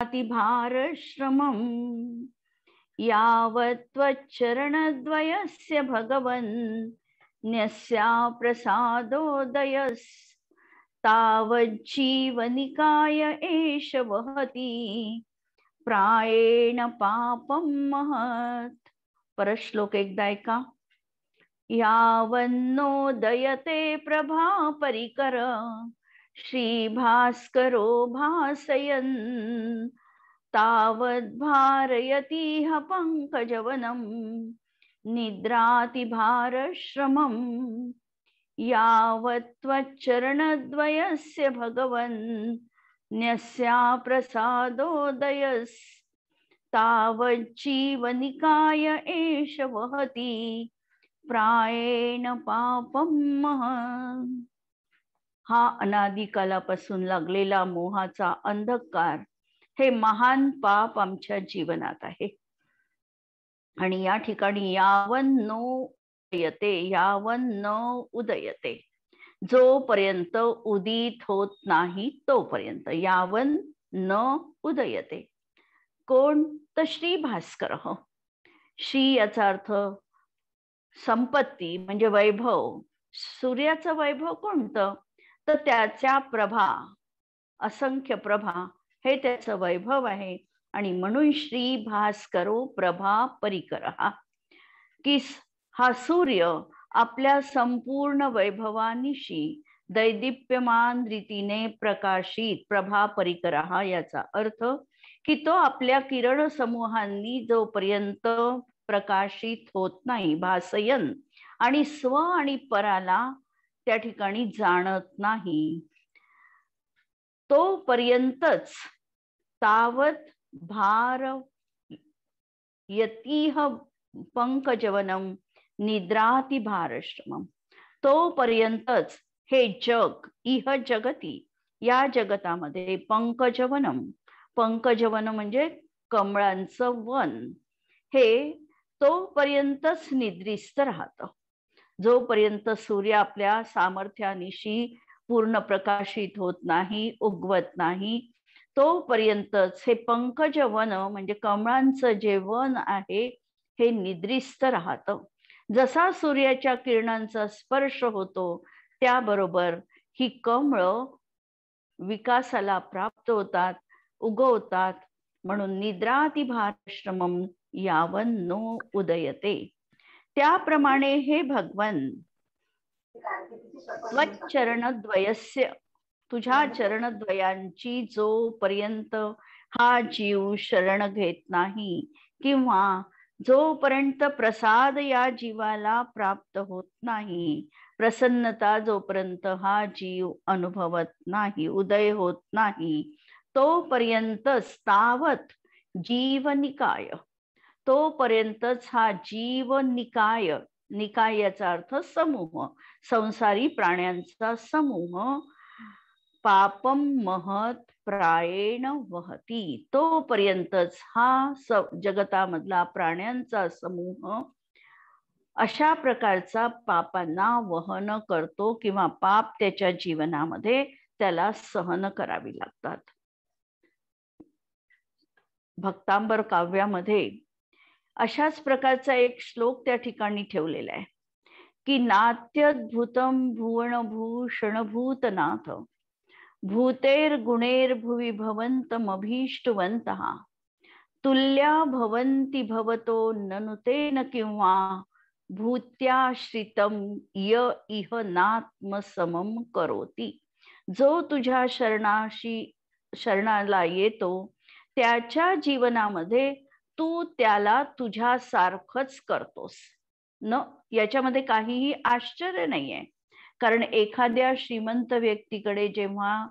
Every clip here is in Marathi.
अतिभारश्रमम् यावत् त्वच्चरणद्वयस्य भगवन् न्यस्या प्रसादोदयस् तावज्जीवनिकाय एष वहति प्रायेण पापं महत्. परश्लोक एकदा ऐका. यावन्नोदयते प्रभा परिकर श्रीभास्करो भासयन् तावद्भारयतीह पङ्कजवनं निद्रातिभारश्रमम् यावत् त्वच्चरणद्वयस्य भगवन् न्यस्या प्रसादोदयस् तावज्जीवनिकाय एष वहति प्रायेण पापं महत्. हा अनादिकालापासून लागलेला मोहाचा अंधकार हे महान पाप आमच्या जीवनात आहे. आणि या ठिकाणी यावन न उदयते, जोपर्यंत उदित होत नाही तोपर्यंत. यावन न उदयते कोण? तर श्री भास्कर. श्री याचा अर्थ संपत्ती म्हणजे वैभव. सूर्याचं वैभव कोणतं? तर त्याच्या प्रभा, असंख्य प्रभा हे त्याचं वैभव आहे. आणि म्हणून श्री भास्करो प्रभा परिकर, की हा सूर्य आपल्या संपूर्ण वैभवानिशी दैदिप्यमान रीतीने प्रकाशित. प्रभा परिकर याचा अर्थ की तो आपल्या किरण समूहांनी जोपर्यंत प्रकाशित होत नाही, भासयन, आणि स्व आणि पराला त्या ठिकाणी जाणत नाही, तोपर्यंतच तावत भार यतीह पंकजवनम निद्राति भारश्रमम. तोपर्यंतच हे जग, इह जगती, या जगतामध्ये पंकजवनम, पंकजवन म्हणजे कमळांचं वन, हे तोपर्यंतच निद्रिस्त राहतं. जोपर्यंत सूर्य आपल्या सामर्थ्यानिशी पूर्ण प्रकाशित होत नाही, उगवत नाही, तोपर्यंतच हे पंकज वन म्हणजे कमळांचं जे वन आहे हे निद्रिस्त राहतं. जसा सूर्याच्या किरणांचा स्पर्श होतो त्याबरोबर ही कमळ विकासाला प्राप्त होतात, उगवतात. म्हणून निद्रातिभारश्रमम यावन नो उदयते. त्याप्रमाणे हे भगवन त्वच्चरणद्वयस्य, तुझ्या चरणद्वयांची जोपर्यंत हा जीव शरण घेत नाही किंवा जोपर्यंत प्रसाद या जीवाला प्राप्त होत नाही, प्रसन्नता जोपर्यंत हा जीव अनुभवत नाही, उदय होत नाही, तोपर्यंतच तावत जीवनिकाय, तोपर्यंतच हा जीवनिकाय, निकाय याचा अर्थ समूह, संसारी प्राण्यांचा समूह, पापम महत प्रायेण वहती, तोपर्यंतच हा जगतामधला प्राण्यांचा समूह अशा प्रकारचा पापांना वहन करतो किंवा पाप त्याच्या जीवनामध्ये त्याला सहन करावी लागतात. भक्तांबर काव्यामध्ये अशाच प्रकारचा एक श्लोक त्या ठिकाणी ठेवलेला आहे की नात्यद्भुतम भुवनभूषणभूतनाथ भूतेर गुणेर भुवि भवन्तमभीष्टवन्तः तुल्या भवन्ति भवतो ननुतेन किंवा भूत्याश्रितम य इह नात्मसमम करोति. जो तुझ्या शरणाला येतो त्याच्या जीवनामध्ये तू त्याला तुझ्यासारखंच करतोस. न याच्यामध्ये काहीही आश्चर्य नाहीये. कारण एखाद्या श्रीमंत व्यक्तीकडे जेव्हा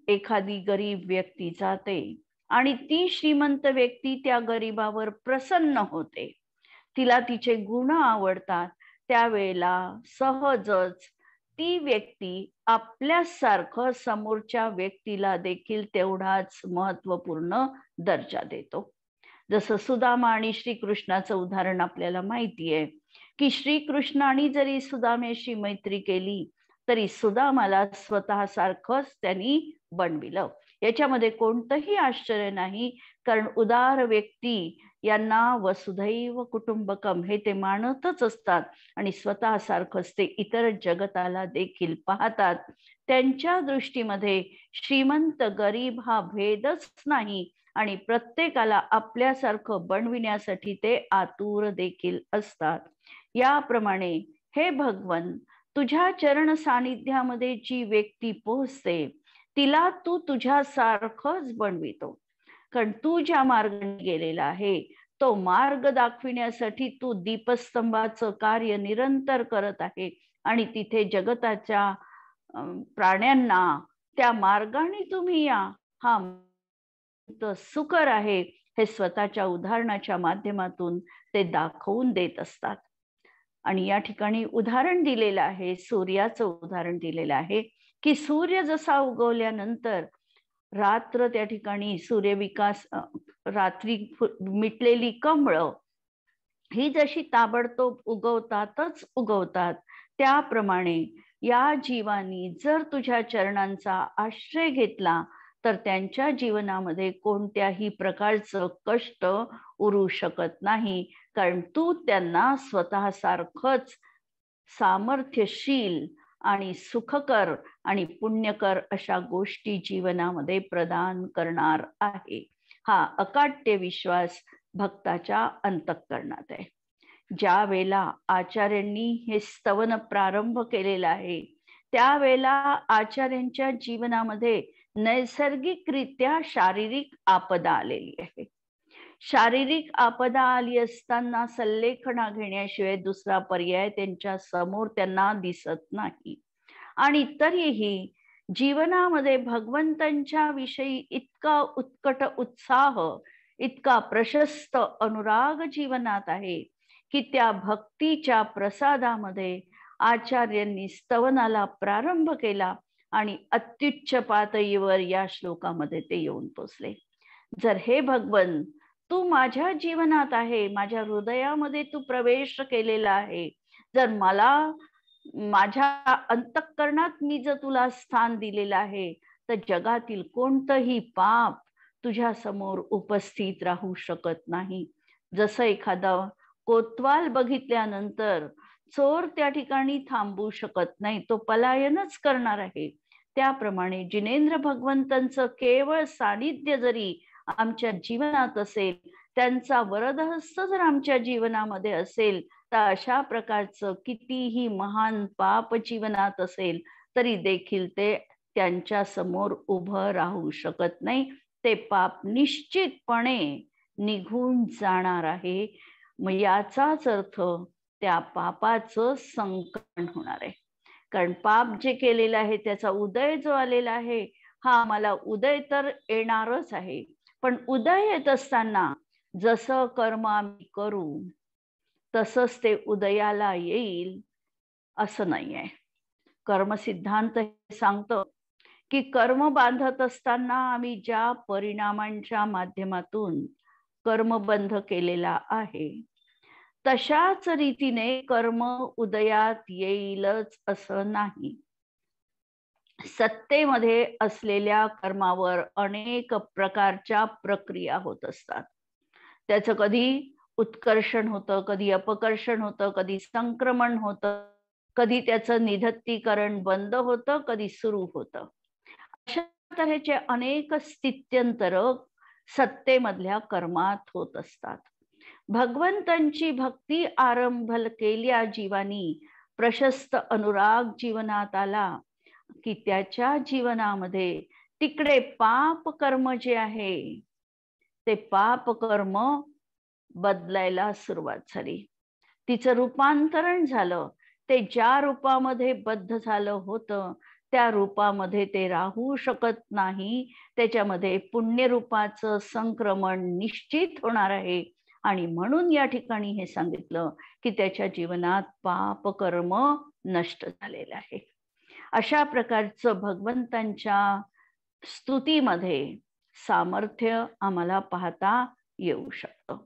एखादी गरीब व्यक्ती जाते आणि ती श्रीमंत व्यक्ती त्या गरीबावर प्रसन्न होते, तिला तिचे गुण आवडतात, त्यावेळेला सहजच ती व्यक्ती आपल्यासारखं समोरच्या व्यक्तीला देखील तेवढाच महत्वपूर्ण दर्जा देतो. जसं सुदामा आणि श्रीकृष्णाचं उदाहरण आपल्याला माहिती आहे की श्रीकृष्णाने जरी सुदामेशी मैत्री केली तरी सुदामाला स्वतः सारखंच त्यांनी बनविलं. याच्यामध्ये कोणतंही आश्चर्य नाही, कारण उदार व्यक्ती यांना वसुधैव कुटुंबकम हे ते मानतच असतात आणि स्वतःसारखंच ते इतर जगताला देखील पाहतात. त्यांच्या दृष्टीमध्ये श्रीमंत गरीब हा भेदच नाही आणि प्रत्येकाला आपल्यासारखं बनविण्यासाठी ते आतुर देखील असतात. याप्रमाणे हे भगवन, तुझ्या चरण सानिध्यामध्ये जी व्यक्ती पोहोचते तिला तू तुझ्यासारखंच बनवितो, कारण तू ज्या मार्गाने गेलेला आहे तो मार्ग दाखविण्यासाठी तू दीपस्तंभाचं कार्य निरंतर करत आहे आणि तिथे जगताच्या प्राण्यांना त्या मार्गाने तुम्ही या, हा सुकर आहे हे स्वतःच्या उदाहरणाच्या माध्यमातून ते दाखवून देत असतात. आणि या ठिकाणी उदाहरण दिलेलं आहे, सूर्याचं उदाहरण दिलेलं आहे की सूर्य जसा उगवल्यानंतर रात्र त्या ठिकाणी सूर्यविकास रात्री मिटलेली कमळं ही जशी ताबडतोब उगवतातच उगवतात, त्याप्रमाणे या जीवानी जर तुझ्या चरणांचा आश्रय घेतला तर त्यांच्या जीवनामध्ये कोणत्याही प्रकारचं कष्ट उरू शकत नाही, कारण तू त्यांना स्वतःसारखंच सामर्थ्यशील आणि सुखकर आणि पुण्यकर अशा गोष्टी जीवनामध्ये प्रदान करणार आहे. हा अकाट्य विश्वास भक्ताच्या अंतःकरणात आहे. ज्या वेळेला आचार्यांनी हे स्तवन प्रारंभ केलेला आहे त्यावेळेला आचार्यांच्या जीवनामध्ये नैसर्गिकरित्या शारीरिक आपदा आलेली आहे. शारीरिक आपदा आली असताना सल्लेखना घेण्याशिवाय दुसरा पर्याय त्यांच्या समोर त्यांना दिसत नाही. आणि तरीही जीवनामध्ये भगवंतांच्या विषयी इतका उत्कट उत्साह, इतका प्रशस्त अनुराग जीवनात आहे की त्या भक्तीच्या प्रसादामध्ये आचार्यांनी स्तवनाला प्रारंभ केला आणि अत्युच्च पातळीवर या श्लोकामध्ये ते येऊन पोचले. जर हे भगवन तू माझ्या जीवनात आहे, माझ्या हृदयामध्ये तू प्रवेश केलेला आहे, जर मला माझ्या अंतःकरणात मी जर तुला स्थान दिलेलं आहे तर जगातील कोणतंही पाप तुझ्या समोर उपस्थित राहू शकत नाही. जसं एखादा कोतवाल बघितल्यानंतर चोर त्या ठिकाणी थांबू शकत नाही, तो पलायनच करणार आहे, त्याप्रमाणे जिनेंद्र भगवंतांचं केवळ सानिध्य जरी आमच्या जीवनात असेल, त्यांचा वरदहस्त जर आमच्या जीवनामध्ये असेल तर अशा प्रकारचं कितीही महान पाप जीवनात असेल तरी देखील ते त्यांच्या समोर उभं राहू शकत नाही. ते पाप निश्चितपणे निघून जाणार आहे. मग याचाच अर्थ त्या पापाचं संकलन होणार आहे, कारण पाप जे केलेलं आहे त्याचा उदय जो आलेला आहे हा आम्हाला उदय तर येणारच आहे, पण उदय येत असताना जसं कर्म आम्ही करू तसंच ते उदयाला येईल असं नाही आहे. कर्म सिद्धांत सांगतो की कर्म बांधत असताना आम्ही ज्या परिणामांच्या माध्यमातून कर्मबंध केलेला आहे तशाच रीतीने कर्म उदयात येईलच असं नाही. सत्तेमध्ये असलेल्या कर्मावर अनेक प्रकारच्या प्रक्रिया होत असतात. त्याचं कधी उत्कर्षण होतं, कधी अपकर्षण होतं, कधी संक्रमण होतं, कधी त्याचं निधत्तीकरण बंद होतं, कधी सुरू होतं. अशा तऱ्हेचे अनेक स्थित्यंतर सत्तेमधल्या कर्मात होत असतात. भगवंतांची भक्ती आरंभ केल्या जीवानी प्रशस्त अनुराग जीवनात आला की त्याच्या जीवनामध्ये तिकडे पाप कर्म जे आहे ते पाप कर्म बदलायला सुरुवात झाली. तिचं रूपांतरण झालं. ते ज्या रूपामध्ये बद्ध झालं होतं त्या रूपामध्ये ते राहू शकत नाही. त्याच्यामध्ये पुण्यरूपाचं संक्रमण निश्चित होणार आहे आणि म्हणून या ठिकाणी हे सांगितलं की त्याच्या जीवनात पाप कर्म नष्ट झालेलं आहे. अशा प्रकारचं भगवंतांच्या स्तुतीमध्ये सामर्थ्य आम्हाला पाहता येऊ शकतं.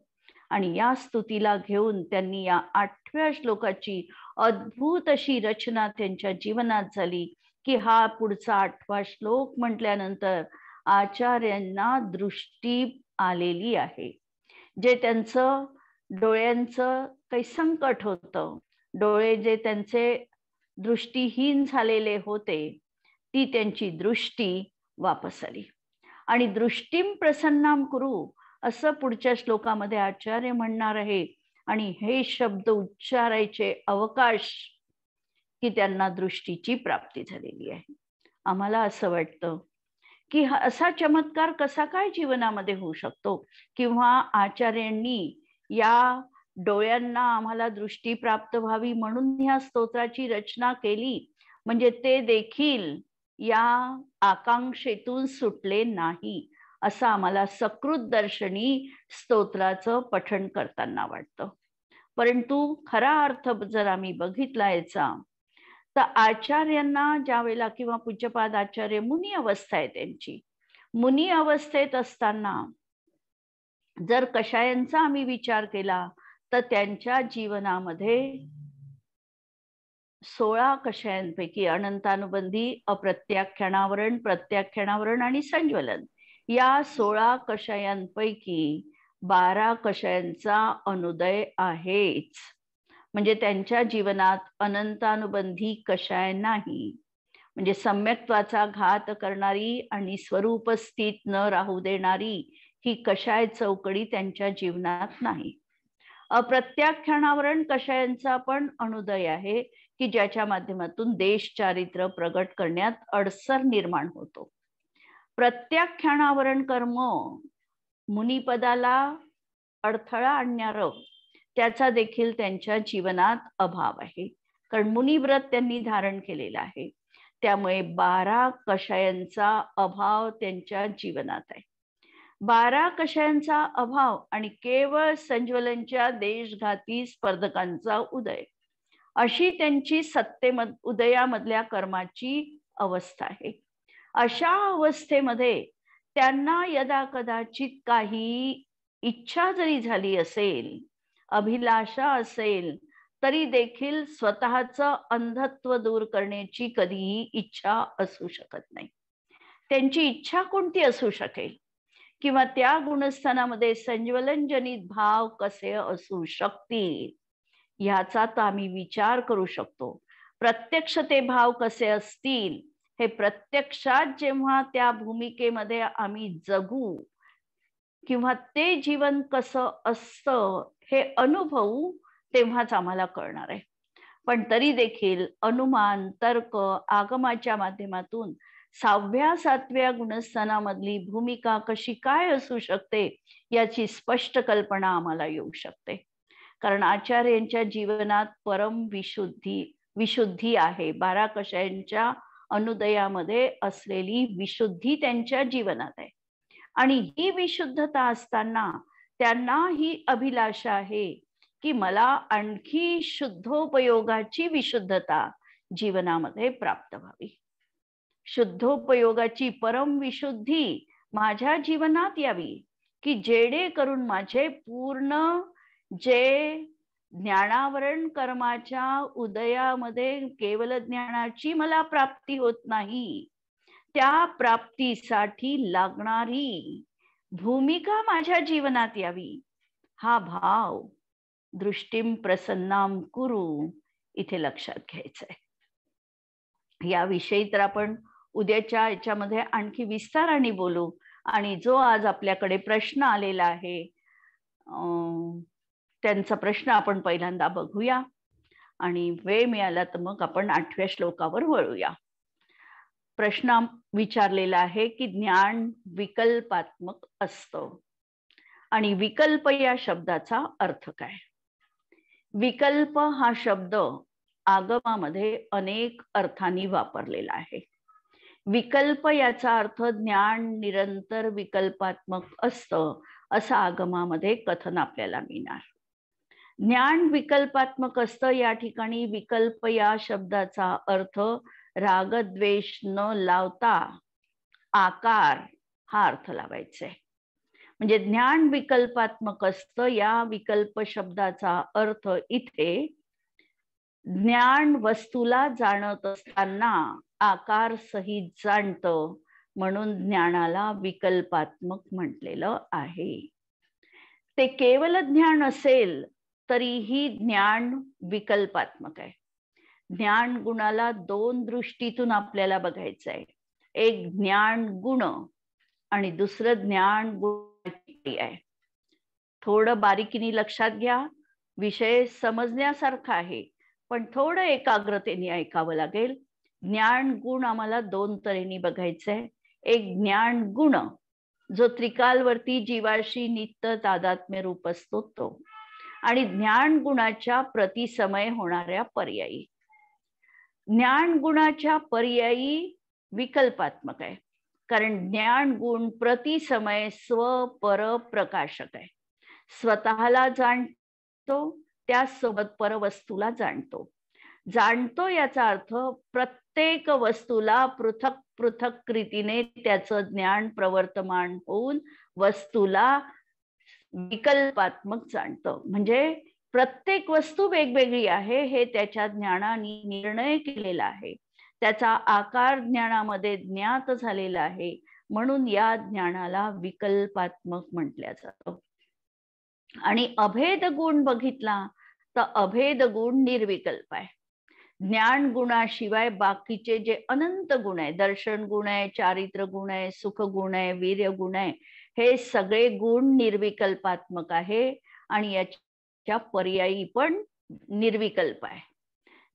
आणि या स्तुतीला घेऊन त्यांनी या 8व्या श्लोकाची अद्भुत अशी रचना त्यांच्या जीवनात झाली की हा पुढचा 8वा श्लोक म्हटल्यानंतर आचार्यांना दृष्टी आलेली आहे. जे त्यांचं डोळ्यांचं काही संकट होतं, डोळे जे त्यांचे दृष्टीहीन झालेले होते, ती त्यांची दृष्टी वापस आली. आणि दृष्टीम प्रसन्नाम कुरु असं पुढच्या श्लोकामध्ये आचार्य म्हणणार आहे. आणि हे शब्द उच्चारायचे अवकाश की त्यांना दृष्टीची प्राप्ती झालेली आहे. आम्हाला असं वाटतं की असा चमत्कार कसा काय जीवनामध्ये होऊ शकतो, किंवा आचार्यांनी या डोळ्यांना आम्हाला दृष्टी प्राप्त व्हावी म्हणून ह्या स्तोत्राची रचना केली, म्हणजे ते देखील या आकांक्षेतून सुटले नाही असं आम्हाला सकृत दर्शनी स्तोत्राचं पठण करताना वाटतं. परंतु खरा अर्थ जर आम्ही बघितला याचा, तर आचार्यांना ज्या वेळेला, किंवा पूज्यपाद आचार्य मुनी अवस्था आहे त्यांची, मुनी अवस्थेत असताना जर कषायांचा आम्ही विचार केला तर त्यांच्या जीवनामध्ये 16 कषायांपैकी अनंतानुबंधी, अप्रत्याख्यानावरण, प्रत्याख्यानावरण आणि संज्वलन या 16 कषायांपैकी 12 कषायांचा अनुदय आहेच. म्हणजे त्यांच्या जीवनात अनंतानुबंधी कषाय नाही. म्हणजे सम्यक्त्वाचा घात करणारी आणि स्वरूप स्थित न राहू देणारी ही कषाय चौकडी त्यांच्या जीवनात नाही. अप्रत्याख्यानावरण कषायांचा पण अनुदय आहे की ज्याच्या माध्यमातून देश चारित्र प्रगट करण्यात अडसर निर्माण होतो. प्रत्याख्यानावरण कर्म मुनिपदाला अडथळा आणणारं, त्याचा देखील त्यांच्या जीवनात अभाव आहे, कारण मुनिव्रत त्यांनी धारण केलेला आहे. त्यामुळे 12 कषायांचा अभाव त्यांच्या जीवनात आहे. 12 कषायांचा अभाव आणि केवळ संज्वलनच्या देशघाती स्पर्धकांचा उदय, अशी त्यांची उदयामधल्या कर्माची अवस्था आहे. अशा अवस्थेमध्ये त्यांना यदा कदाचित काही इच्छा जरी झाली असेल, अभिलाषा असेल, तरी देखील स्वतःचं अंधत्व दूर करण्याची कधीही इच्छा असू शकत नाही. त्यांची इच्छा कोणती असू शकेल, किंवा त्या गुणस्थानामध्ये संज्वलनजनित भाव कसे असू शकतील ह्याचा तर आम्ही विचार करू शकतो. प्रत्यक्ष ते भाव कसे असतील हे प्रत्यक्षात जेव्हा त्या भूमिकेमध्ये आम्ही जगू, किंवा ते जीवन कसं असतं हे अनुभवू, तेव्हाच आम्हाला कळणार आहे. पण तरी देखील अनुमान, तर्क, आगमाच्या माध्यमातून 6व्या 7व्या गुणस्थानामधली भूमिका कशी काय असू शकते याची स्पष्ट कल्पना आम्हाला येऊ शकते. कारण आचार्यांच्या जीवनात परम विशुद्धी आहे. 12 कषायांच्या अनुदयामध्ये असलेली विशुद्धी त्यांच्या जीवनात आहे. आणि ही विशुद्धता असताना त्यांना ही अभिलाषा आहे की मला आणखी शुद्धोपयोगाची विशुद्धता जीवनामध्ये प्राप्त व्हावी. शुद्धोपयोगाची परम विशुद्धी माझ्या जीवनात यावी, की जेणेकरून माझे पूर्ण जे ज्ञानावरण कर्माच्या उदयामध्ये केवल ज्ञानाची मला प्राप्ती होत नाही, त्या प्राप्तीसाठी लागणारी भूमिका माझ्या जीवनात यावी. हा भाव दृष्टीम प्रसन्नाम कुरु इथे लक्षात घ्यायचा आहे. याविषयी तर आपण उद्याच्या याच्यामध्ये आणखी विस्ताराने बोलू. आणि जो आज आपल्याकडे प्रश्न आलेला आहे त्यांचा प्रश्न आपण पहिल्यांदा बघूया, आणि वेळ मिळाला तर मग आपण 8व्या श्लोकावर वळूया. प्रश्न विचारलेला आहे की ज्ञान विकल्पात्मक असतं, आणि विकल्प या शब्दाचा अर्थ काय. विकल्प हा शब्द आगमामध्ये अनेक अर्थांनी वापरलेला आहे. विकल्प याचा अर्थ ज्ञान निरंतर विकल्पात्मक असतं असं आगमामध्ये कथन आपल्याला मिळणार. ज्ञान विकल्पात्मक असतं या ठिकाणी विकल्प या शब्दाचा अर्थ रागद्वेष न लावता आकार हा अर्थ लावायचा आहे. म्हणजे ज्ञान विकल्पात्मक असतं या विकल्प शब्दाचा अर्थ इथे ज्ञान वस्तूला जाणत असताना आकार सहित जाणतं, म्हणून ज्ञानाला विकल्पात्मक म्हटलेलं आहे. ते केवल ज्ञान असेल तरीही ज्ञान विकल्पात्मक आहे. ज्ञान गुणाला दोन दृष्टीतून आपल्याला बघायचं आहे. एक ज्ञान गुण आणि दुसरं ज्ञान गुणाची आहे. थोडं बारीकीने लक्षात घ्या. विषय समजण्यासारखा आहे, पण थोडं एकाग्रतेने ऐकावं लागेल. ज्ञान गुण आम्हाला दोन तऱ्हेने बघायचंय. एक ज्ञान गुण जो त्रिकालवरती जीवाशी नित्य तादात्म्य रूप असतो तो, आणि ज्ञान गुणाच्या प्रतिसमय होणाऱ्या पर्यायी. ज्ञान गुणाच्या पर्यायी विकल्पात्मक आहे, कारण ज्ञान गुण प्रतिसमय स्वपर प्रकाशक आहे. स्वतःला जाणतो, त्याचसोबत परवस्तूला जाणतो याचा अर्थ प्रत्येक वस्तूला पृथक पृथक रीतीने त्याचं ज्ञान प्रवर्तमान होऊन वस्तूला विकल्पात्मक जाणतो. म्हणजे प्रत्येक वस्तू वेगवेगळी आहे हे त्याच्या ज्ञानाने निर्णय केलेला आहे. त्याचा आकार ज्ञानामध्ये ज्ञात झालेला आहे, म्हणून या ज्ञानाला विकल्पात्मक म्हटलं जातं. आणि अभेद गुण बघितला तर अभेद गुण निर्विकल्प आहे. ज्ञान गुणाशिवाय बाकीचे जे अनंत गुण आहे, दर्शन गुण आहे, चारित्र गुण आहे, सुख गुण आहे, वीर्य गुण आहे, हे सगळे गुण निर्विकल्पात्मक आहे आणि याच्या पर्यायी पण निर्विकल्प आहे.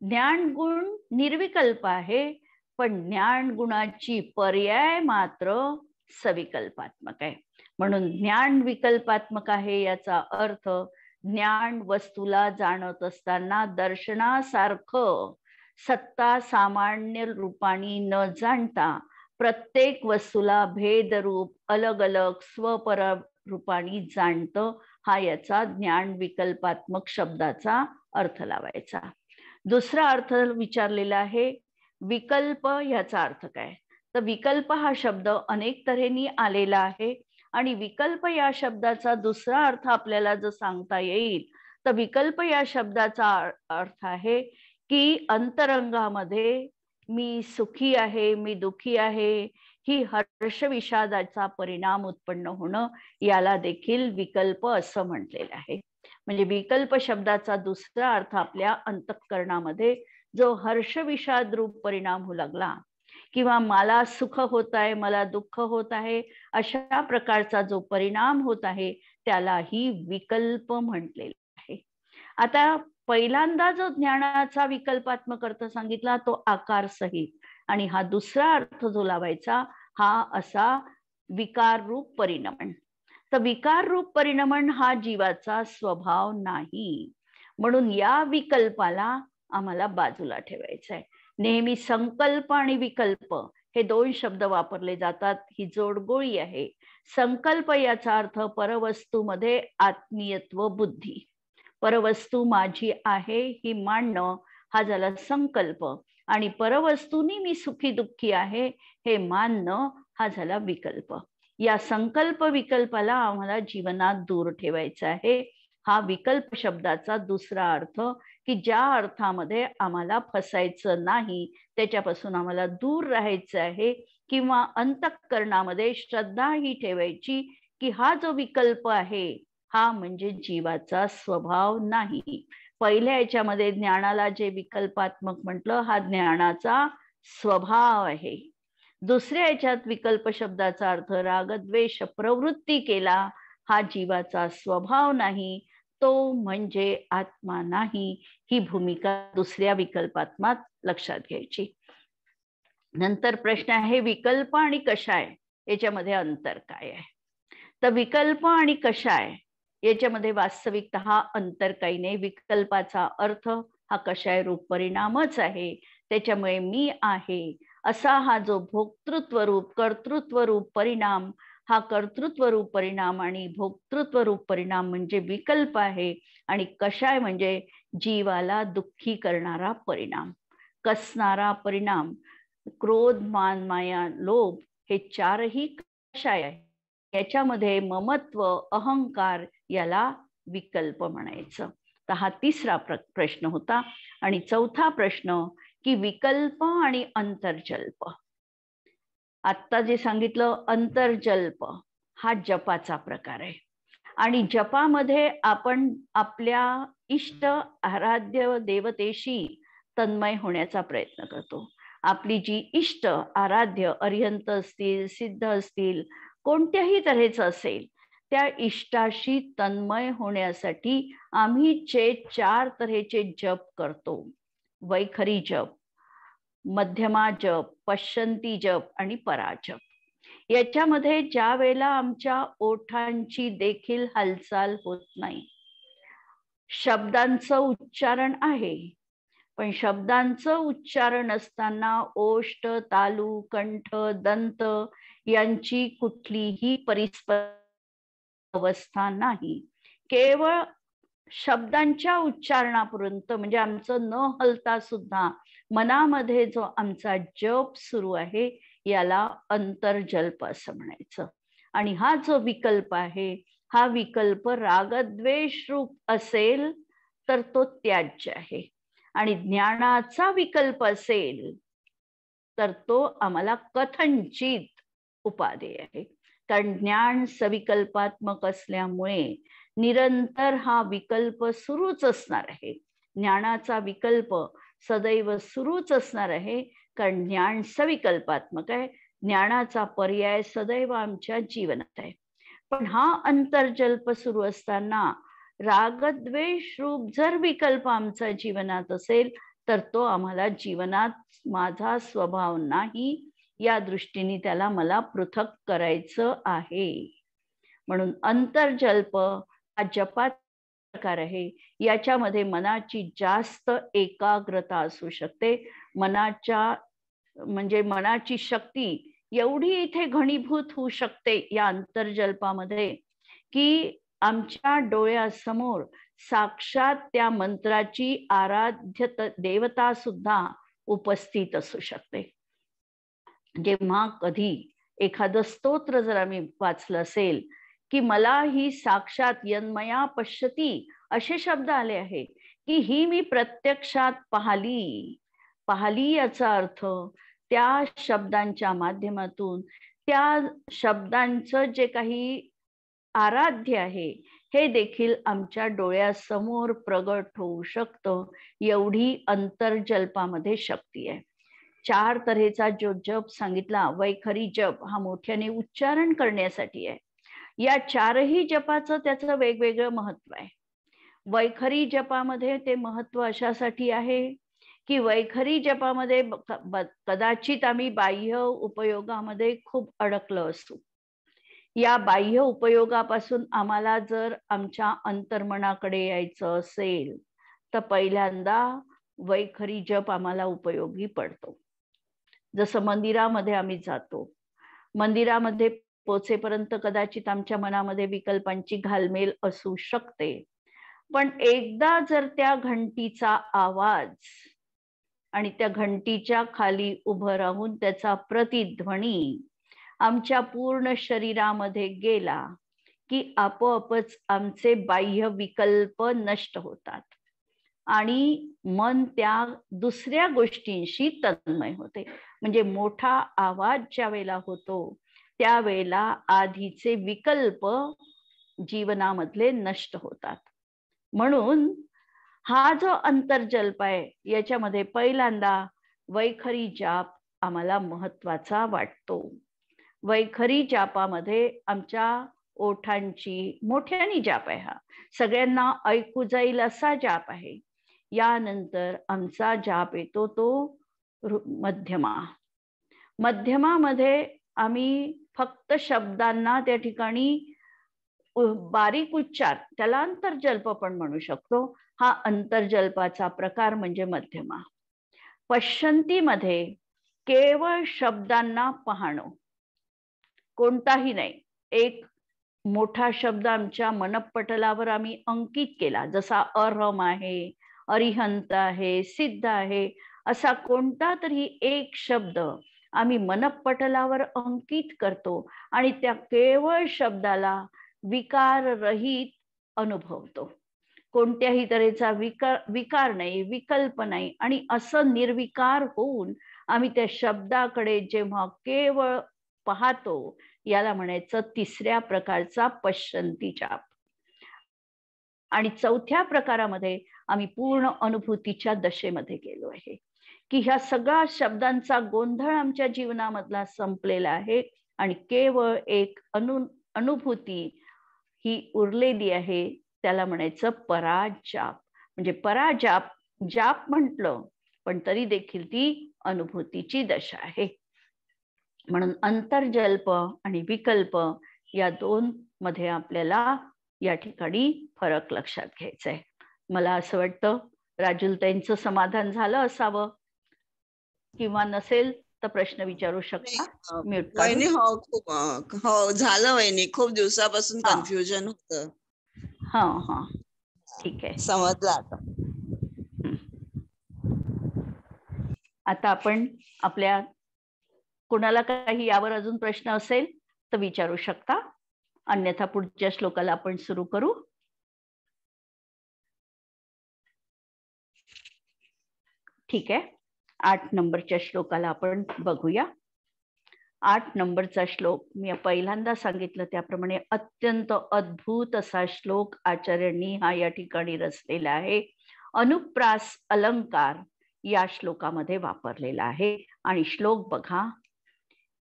ज्ञान गुण निर्विकल्प आहे, पण ज्ञान गुणाची पर्याय मात्र सविकल्पात्मक आहे. म्हणून ज्ञान विकल्पात्मक आहे याचा अर्थ ज्ञान वस्तूला जाणत असताना दर्शनासारखं सत्ता सामान्य रूपाने न जाणता प्रत्येक वस्तूला भेद रूप अलग अलग स्वपर रूपाने जाणतं, हा याचा ज्ञान विकल्पात्मक शब्दाचा अर्थ लावायचा. दुसरा अर्थ विचारलेला आहे विकल्प, याचा अर्थ काय. तर विकल्प हा शब्द अनेक तऱ्हेने आलेला आहे आणि विकल्प या शब्दाचा दुसरा अर्थ आपल्याला जर सांगता येईल तर विकल्प या शब्दाचा अर्थ आहे की अंतरंगामध्ये मी सुखी आहे, मी दुखी आहे, ही हर्ष विषादाचा परिणाम उत्पन्न होणं, याला देखील विकल्प असं म्हटलेलं आहे. म्हणजे विकल्प शब्दाचा दुसरा अर्थ आपल्या अंतःकरणामध्ये जो हर्ष विषाद रूप परिणाम होऊ लागला किंवा मला सुख होत आहे, मला दुःख होत आहे, अशा प्रकारचा जो परिणाम होत आहे त्यालाही विकल्प म्हटलेला आहे. आता पहिल्यांदा जो ज्ञानाचा विकल्पात्मक अर्थ सांगितला तो आकार सहित, आणि हा दुसरा अर्थ जो लावायचा हा असा विकार रूप परिणमन. तर विकार रूप परिणमन हा जीवाचा स्वभाव नाही, म्हणून या विकल्पाला आम्हाला बाजूला ठेवायचं आहे. नेहमी संकल्प आणि विकल्प हे दोन शब्द वापरले जातात, ही जोडगोळी आहे. संकल्प याचा अर्थ परवस्तूमध्ये आत्मीयत्व बुद्धी, परवस्तू माझी आहे ही मानणं, हा झाला संकल्प, आणि परवस्तूनी मी सुखी दुःखी आहे हे मानणं, हा झाला विकल्प. या संकल्प विकल्पाला आम्हाला जीवनात दूर ठेवायचं आहे. हा विकल्प शब्दाचा दुसरा अर्थ, की ज्या अर्थामध्ये आम्हाला फसायचं नाही, त्याच्यापासून आम्हाला दूर राहायचं आहे, किंवा अंतःकरणामध्ये श्रद्धा ही ठेवायची की हा जो विकल्प आहे हा म्हणजे जीवाचा स्वभाव नाही. पहिल्या याच्यामध्ये ज्ञानाला जे विकल्पात्मक म्हटलं, हा ज्ञानाचा स्वभाव आहे. दुसऱ्या याच्यात विकल्प शब्दाचा अर्थ रागद्वेष प्रवृत्ती केला, हा जीवाचा स्वभाव नाही, तो म्हणजे आत्मा नाही. ही भूमिका दुसऱ्या विकल्पात्मात लक्षात घ्यायची. नंतर प्रश्न आहे विकल्प आणि कषाय याच्यामध्ये अंतर काय आहे. तर विकल्प आणि कषाय याच्यामध्ये वास्तविकतः हा अंतर काही नाही. विकल्पाचा अर्थ हा कषाय रूप परिणामच आहे. त्याच्यामुळे मी आहे असा हा जो भोक्तृत्व रूप कर्तृत्व रूप परिणाम, हा कर्तृत्व रूप परिणाम आणि भोक्तृत्व रूप परिणाम म्हणजे विकल्प आहे. आणि कषाय म्हणजे जीवाला दुःखी करणारा परिणाम, कसणारा परिणाम. क्रोध मान माया लोभ हे चारही कषाय आहे. याच्यामध्ये ममत्व अहंकार याला विकल्प म्हणायचं. तर हा तिसरा प्रश्न होता. आणि चौथा प्रश्न की विकल्प आणि अंतर्जल्प. आत्ता जे सांगितलं अंतर्जल्प हा जपाचा प्रकार आहे. आणि जपामध्ये आपण आपल्या इष्ट आराध्य देवतेशी तन्मय होण्याचा प्रयत्न करतो. आपली जी इष्ट आराध्य अरिहंत असतील, सिद्ध असतील, कोणत्याही तऱ्हेचं असेल, त्या इष्टाशी तन्मय होण्यासाठी आम्ही जे 4 तऱ्हेचे जप करतो, वैखरी जप, मध्यमा जप, पश्चंती जप आणि पराजप. याच्यामध्ये ज्या वेळेला आमच्या ओठांची देखील हालचाल होत नाही, शब्दांचं उच्चारण आहे, पण शब्दांचं उच्चारण असताना ओष्ठ, तालू, कंठ, दंत यांची कुठलीही परिस्पर अवस्था नाही. केवळ शब्दांच्या उच्चारणापर्यंत, म्हणजे आमचं न हलता सुद्धा मनामध्ये जो आमचा जप सुरू आहे याला अंतर्जल्प असं म्हणायचं. आणि हा जो विकल्प आहे, हा विकल्प रागद्वेष रूप असेल तर तो त्याज्य आहे, आणि ज्ञानाचा विकल्प असेल तर तो आम्हाला कथनचित उपादेय आहे. कारण ज्ञान सविकल्पात्मक असल्यामुळे निरंतर हा विकल्प सुरूच असणार आहे. ज्ञानाचा विकल्प सदैव सुरूच असणार आहे, कारण ज्ञान सविकल्पात्मक आहे. ज्ञानाचा पर्याय सदैव आमच्या जीवनात आहे. पण हा अंतर्जल्प सुरू असताना रागद्वेष रूप जर विकल्प आमच्या जीवनात असेल तर तो आम्हाला जीवनात माझा स्वभाव नाही या दृष्टीने त्याला मला पृथक करायचं आहे. म्हणून अंतर्जल्प हा जपाचा प्रकार आहे. याच्यामध्ये मनाची जास्त एकाग्रता असू शकते. मनाची शक्ती एवढी इथे घनीभूत होऊ शकते या अंतर्जल्पामध्ये की आमच्या डोळ्यासमोर साक्षात त्या मंत्राची आराध्य देवता सुद्धा उपस्थित असू शकते. जेव्हा कधी एखादं स्तोत्र जर आम्ही वाचलं असेल की मला ही साक्षात यन्मया पश्यती असे शब्द आले आहे की ही मी प्रत्यक्षात पाहली याचा अर्थ त्या शब्दांच्या माध्यमातून त्या शब्दांचं जे काही आराध्य आहे हे देखील आमच्या डोळ्यासमोर प्रगट होऊ शकतं. एवढी अंतर्जल्पामध्ये शक्ती आहे. 4 तऱ्हेचा जो जप सांगितला, वैखरी जप हा मोठ्याने उच्चारण करण्यासाठी आहे. या 4ही जपाचं त्याचं वेगवेगळं महत्व आहे. वैखरी जपामध्ये ते महत्व अशासाठी आहे की वैखरी जपामध्ये कदाचित आम्ही बाह्य उपयोगामध्ये खूप अडकलो असू. या बाह्य उपयोगापासून आम्हाला जर आमच्या अंतर्मनाकडे यायचं असेल तर पहिल्यांदा वैखरी जप आम्हाला उपयोगी पडतो. जसं मंदिरामध्ये आम्ही जातो, मंदिरामध्ये पोचेपर्यंत कदाचित आमच्या मनामध्ये विकल्पांची घालमेल असू शकते, पण एकदा जर त्या घंटीचा आवाज आणि त्या घंटीच्या खाली उभं राहून त्याचा प्रतिध्वनी आमच्या पूर्ण शरीरामध्ये गेला की आपोआपच आमचे बाह्य विकल्प नष्ट होतात आणि मन त्या दुसऱ्या गोष्टींशी तन्मय होते. म्हणजे मोठा आवाज ज्या वेळेला होतो त्यावेळेला आधीचे विकल्प जीवनामधले नष्ट होतात. म्हणून हा जो अंतर्जल्प आहे याच्यामध्ये पहिल्यांदा वैखरी जाप आम्हाला महत्वाचा वाटतो. वैखरी जापामध्ये आमच्या ओठांची मोठ्याने जाप आहे, हा सगळ्यांना ऐकू जाईल असा जाप आहे. यानंतर आमचा जाप येतो तो मध्यमामध्ये आम्ही फक्त शब्दांना त्या ठिकाणी बारीक उच्चार, त्याला अंतर्जल्प पण म्हणू शकतो. हा अंतर्जल्पाचा प्रकार म्हणजे मध्यमा. पश्चंतीमध्ये केवळ शब्दांना पाहणं, कोणताही नाही. एक मोठा शब्द आमच्या मनपटलावर आम्ही अंकित केला, जसा अरहम आहे, अरिहंत आहे, सिद्ध आहे, असा कोणता तरी एक शब्द आम्ही मनपटलावर अंकित करतो आणि त्या केवळ शब्दाला विकार रहित अनुभवतो. कोणत्याही तऱ्हेचा विकार नाही, विकल्प नाही, आणि असं निर्विकार होऊन आम्ही त्या शब्दाकडे जेव्हा केवळ पाहतो याला म्हणायचं तिसऱ्या प्रकारचा पश्यंती जाप. आणि चौथ्या प्रकारामध्ये आम्ही पूर्ण अनुभूतीच्या दशेमध्ये गेलो आहे की ह्या सगळ्या शब्दांचा गोंधळ आमच्या जीवनामधला संपलेला आहे आणि केवळ एक अनुभूती ही उरलेली आहे. त्याला म्हणायचं पराजाप. म्हणजे पराजाप जाप म्हटलं पण तरी देखील ती अनुभूतीची दशा आहे. म्हणून अंतर्जल्प आणि विकल्प या दोन मध्ये आपल्याला या ठिकाणी फरक लक्षात घ्यायचा आहे. मला असं वाटतं राजुलताईंचं समाधान झालं असावं, किंवा नसेल तर प्रश्न विचारू शकता. वहिनी हो झालं वहिनी. खूप दिवसापासून कन्फ्युजन होतं. हा हा ठीक आहे, समजलं आता. आता आपण आपल्या कोणाला काही यावर अजून प्रश्न असेल तर विचारू शकता, अन्यथा पुढच्या श्लोकाला आपण सुरू करू. ठीक आहे, 8 नंबरच्या श्लोकाला आपण बघूया. 8 नंबरचा श्लोक मी पहिल्यांदा सांगितलं त्याप्रमाणे अत्यंत अद्भुत असा श्लोक आचार्यांनी हा या ठिकाणी रचलेला आहे. अनुप्रास अलंकार या श्लोकामध्ये वापरलेला आहे. आणि श्लोक बघा.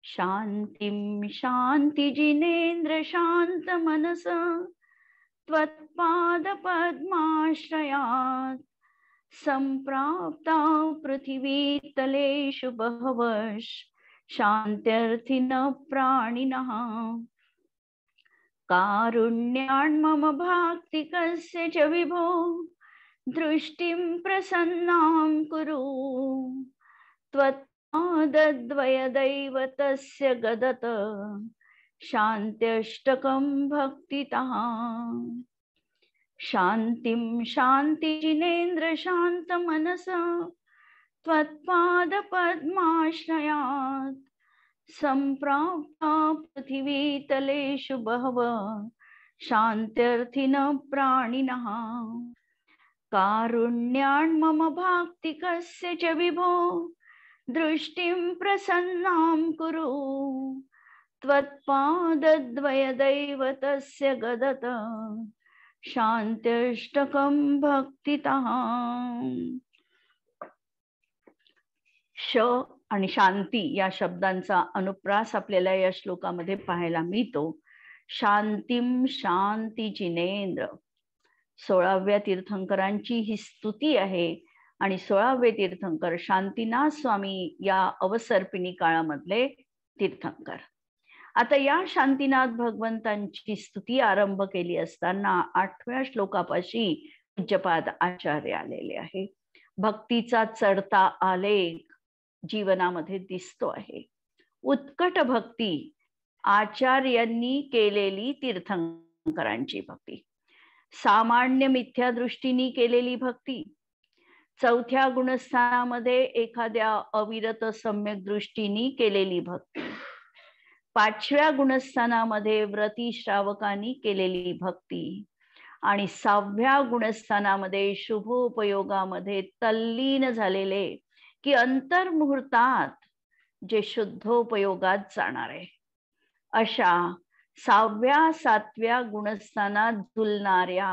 शांतिम शांती जिनेंद्र शांत मनस त्वत्पाद पद्माश्रयात् संप्राप्ता पृथिवी तलेषु बहवश शान्त्यर्थिन प्राणिनः कारुण्यान् मम भाक्तिकस्य च विभो दृष्टिं प्रसन्नां कुरु त्वत्पादद्वयदैव तस्य गदत शान्त्यष्टकं भक्तितः. शांतिं शांति जिनेन्द्र शांत मनस त्वत्पाद पद्माश्रयात् संप्राप्ता पृथिवी तलेषु बहव शान्त्यर्थिन प्राणिनः कारुण्यान् मम भाक्तिकस्य च विभो दृष्टिं प्रसन्नां कुरु त्वत्पादद्वयदैव तस्य गदत शांत्यष्टकं भक्तितः. श आणि शांती या शब्दांचा अनुप्रास आपल्याला या श्लोकामध्ये पाहायला मिळतो. शांतिम शांती जिनेंद्र 16व्या तीर्थंकरांची ही स्तुती आहे. आणि 16वे तीर्थंकर शांतीनाथ स्वामी या अवसर्पिणी काळामधले तीर्थंकर. आता या शांतीनाथ भगवंतांची स्तुती आरंभ केली असताना 8व्या श्लोकापाशी पूज्यपाद आचार्य आलेले आहे. भक्तीचा चढता आलेख जीवनामध्ये दिसतो आहे. उत्कट भक्ती आचार्यांनी केलेली तीर्थंकरांची भक्ती, सामान्य मिथ्या दृष्टीने केलेली भक्ती, चौथ्या गुणस्थानामध्ये एखाद्या अविरत सम्यक दृष्टीने केलेली भक्ती, 5व्या गुणस्थानामध्ये व्रती श्रावकांनी केलेली भक्ती आणि 6व्या गुणस्थानामध्ये शुभोपयोगामध्ये तल्लीन झालेले की अंतर्मुहूर्तात जे शुद्धोपयोगात जाणार आहे अशा 6व्या 7व्या गुणस्थानात झुलणाऱ्या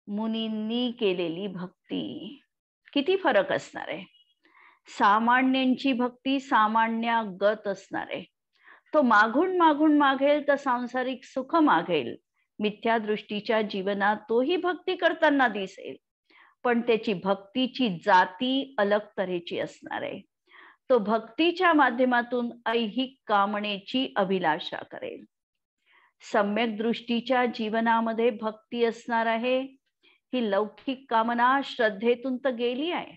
मुनींनी केलेली भक्ती. किती फरक असणार आहे. सामान्यांची भक्ती सामान्यागत असणार आहे. तो मागून मागून मागेल तर सांसारिक सुख मागेल. मिथ्या दृष्टीच्या जीवनात तोही भक्ती करताना दिसेल, पण त्याची भक्तीची जाती अलग तऱ्हेची असणार आहे. तो भक्तीच्या माध्यमातून ऐहिक कामनेची अभिलाषा करेल. सम्यक दृष्टीच्या जीवनामध्ये भक्ती असणार आहे. ही लौकिक कामना श्रद्धेतून तर गेली आहे,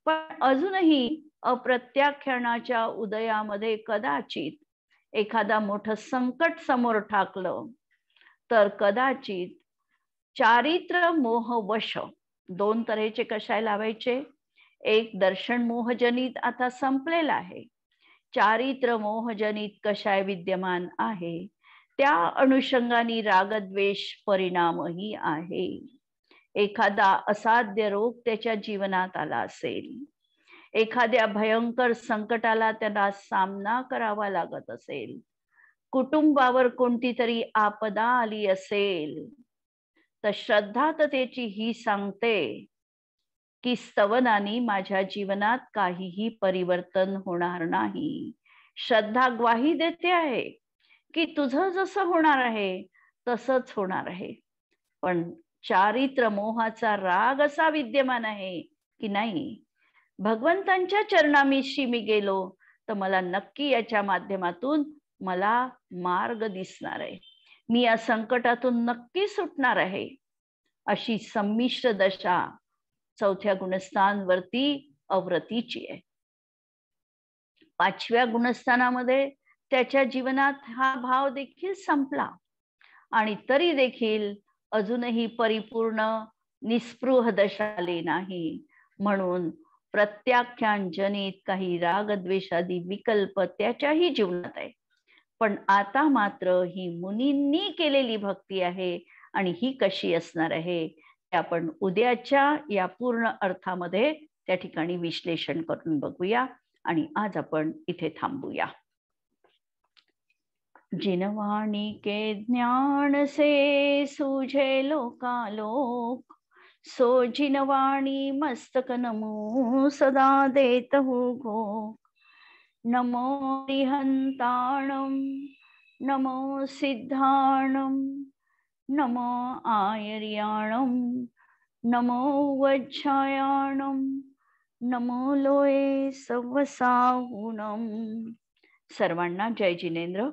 पण अजूनही अप्रत्याख्यानाच्या उदयामध्ये कदाचित एखादा मोठं संकट समोर ठाकलं तर कदाचित चारित्र मोहवश, 2 तऱ्हेचे कशाय लावायचे. एक दर्शन मोहजनित आता संपलेला आहे. चारित्र मोहजनित कशाय विद्यमान आहे. त्या अनुषंगाने रागद्वेष परिणामही आहे. एखादा असाध्य रोग त्याच्या जीवनात आला असेल, एखाद्या भयंकर संकटाला त्यांना सामना करावा लागत असेल, कुटुंबावर कोणती तरी आपदा आली असेल, तर श्रद्धा तर त्याची ही सांगते की स्तवनाने माझ्या जीवनात काहीही परिवर्तन होणार नाही. श्रद्धा ग्वाही देते आहे की तुझं जसं होणार आहे तसंच होणार आहे. पण चारित्र मोहाचा राग असा विद्यमान आहे की नाही, भगवंतांच्या चरणामीशी मी गेलो तर मला नक्की याच्या माध्यमातून मला मार्ग दिसणार आहे, मी या संकटातून नक्की सुटणार आहे. अशी संमिश्र दशा चौथ्या गुणस्थानवरती अव्रतीची आहे. पाचव्या गुणस्थानामध्ये त्याच्या जीवनात हा भाव देखील संपला आणि तरी देखील अजूनही परिपूर्ण निस्पृह दशा आली नाही. म्हणून प्रत्याख्यान जनित काही रागद्वेषादी विकल्प त्याच्याही जीवनात आहे. पण आता मात्र ही मुनींनी केलेली भक्ती आहे आणि ही कशी असणार आहे ते आपण उद्याच्या या पूर्ण अर्थामध्ये त्या ठिकाणी विश्लेषण करून बघूया. आणि आज आपण इथे थांबूया. जिनवाणी के ज्ञान से सूझे लोकालोक, सो जिनवाणी मस्तक नमो सदा देतहु घोक. नमो रिहंताणम नमो सिद्धाणम नमो आयर्याणम नमो वज्रायाणम नमो लोये सवसाहुणम. सर्वांना जय जिनेंद्र.